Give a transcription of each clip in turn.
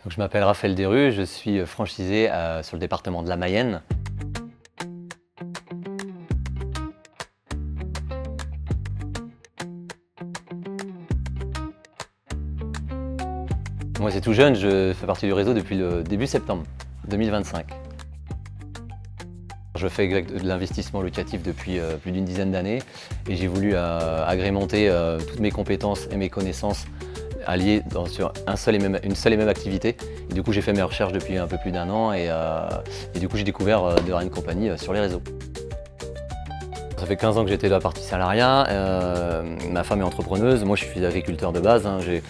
Donc, je m'appelle Raphaël Desrues, je suis franchisé sur le département de la Mayenne. Moi, c'est tout jeune, je fais partie du réseau depuis le début septembre 2025. Je fais de l'investissement locatif depuis plus d'une dizaine d'années et j'ai voulu agrémenter toutes mes compétences et mes connaissances alliées sur une seule et même activité. Et du coup, j'ai fait mes recherches depuis un peu plus d'1 an et du coup, j'ai découvert De Ryan Company sur les réseaux. Ça fait 15 ans que j'étais dans la partie salariat, ma femme est entrepreneuse, moi je suis agriculteur de base, hein. J'ai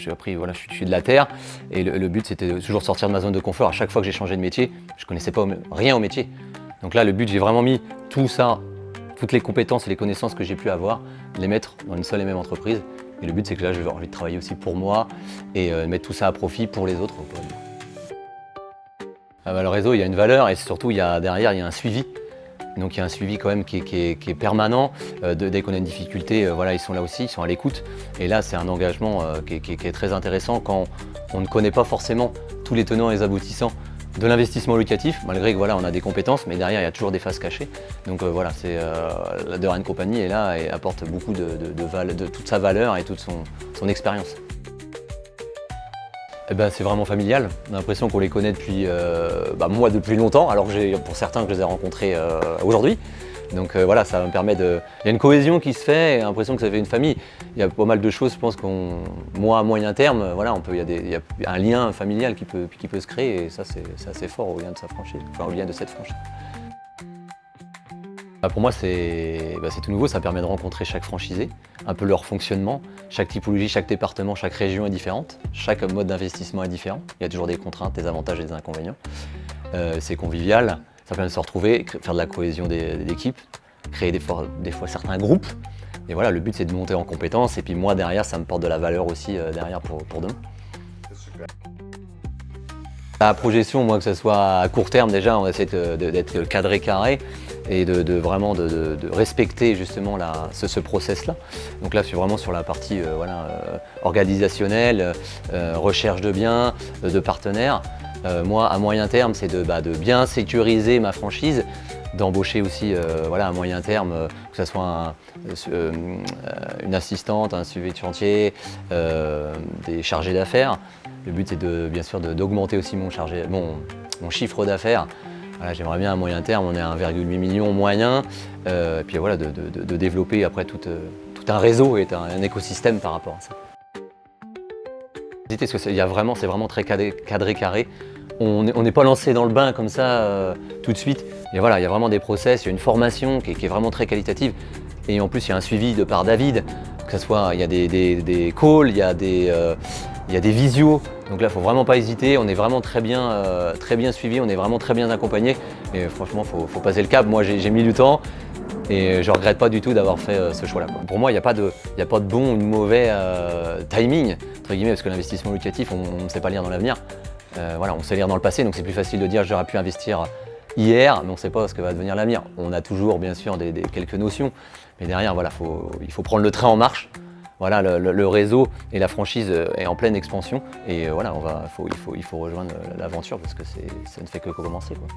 appris, voilà, je suis de la terre et le but c'était toujours de sortir de ma zone de confort. À chaque fois que j'ai changé de métier, je ne connaissais pas rien au métier. Donc là le but, j'ai vraiment mis tout ça, toutes les compétences et les connaissances que j'ai pu avoir, les mettre dans une seule et même entreprise. Et le but c'est que là j'ai envie de travailler aussi pour moi et mettre tout ça à profit pour les autres. Le réseau, il y a une valeur et surtout derrière il y a un suivi. Donc il y a un suivi quand même qui est permanent. Dès qu'on a une difficulté, voilà, ils sont là aussi, ils sont à l'écoute. Et là, c'est un engagement qui est très intéressant quand on ne connaît pas forcément tous les tenants et les aboutissants de l'investissement locatif, malgré que voilà, on a des compétences, mais derrière, il y a toujours des faces cachées. Donc voilà, la De Ryan Company est là et apporte beaucoup de toute sa valeur et toute son expérience. Eh ben, c'est vraiment familial. On a l'impression qu'on les connaît depuis, moi depuis longtemps, alors que pour certains que je les ai rencontrés aujourd'hui. Donc voilà, ça me permet de... Il y a une cohésion qui se fait, et l'impression que ça fait une famille. Il y a pas mal de choses, je pense moi à moyen terme, voilà, il y a un lien familial qui peut se créer et ça c'est assez fort au lien de sa franchise, enfin au lien de cette franchise. Pour moi, c'est tout nouveau, ça permet de rencontrer chaque franchisé, un peu leur fonctionnement, chaque typologie, chaque département, chaque région est différente, chaque mode d'investissement est différent, il y a toujours des contraintes, des avantages et des inconvénients. C'est convivial, ça permet de se retrouver, faire de la cohésion d'équipe, créer des fois certains groupes, et voilà, le but c'est de monter en compétences, et puis moi derrière, ça me porte de la valeur aussi derrière pour demain. C'est super. La projection, moi, que ce soit à court terme, déjà, on essaie d'être cadré carré et vraiment de respecter justement ce process-là. Donc là, je suis vraiment sur la partie organisationnelle, recherche de biens, de partenaires. Moi, à moyen terme, c'est de bien sécuriser ma franchise, d'embaucher aussi à moyen terme, que ce soit une assistante, un suivi de chantier, des chargés d'affaires. Le but c'est bien sûr d'augmenter aussi mon chiffre d'affaires. Voilà, j'aimerais bien à moyen terme, on est à 1,8 million moyen, et puis voilà, de développer après tout un réseau et un écosystème par rapport à ça. Parce que c'est vraiment très cadré carré. On n'est pas lancé dans le bain comme ça tout de suite. Et voilà, il y a vraiment des process, il y a une formation qui est vraiment très qualitative. Et en plus, il y a un suivi de par David, que ce soit, il y a des calls, il y a des visios. Donc là, il ne faut vraiment pas hésiter, on est vraiment très bien suivi, on est vraiment très bien accompagné. Et franchement, il faut passer le cap. Moi, j'ai mis du temps et je ne regrette pas du tout d'avoir fait ce choix-là. Pour moi, il n'y a pas de bon ou de mauvais timing, entre guillemets, parce que l'investissement locatif, on ne sait pas lire dans l'avenir. Voilà, on sait lire dans le passé, donc c'est plus facile de dire j'aurais pu investir hier, mais on ne sait pas ce que va devenir l'avenir. On a toujours bien sûr quelques notions, mais derrière voilà, il faut prendre le train en marche. Voilà, le réseau et la franchise est en pleine expansion et voilà, il faut rejoindre l'aventure parce que ça ne fait que commencer, quoi.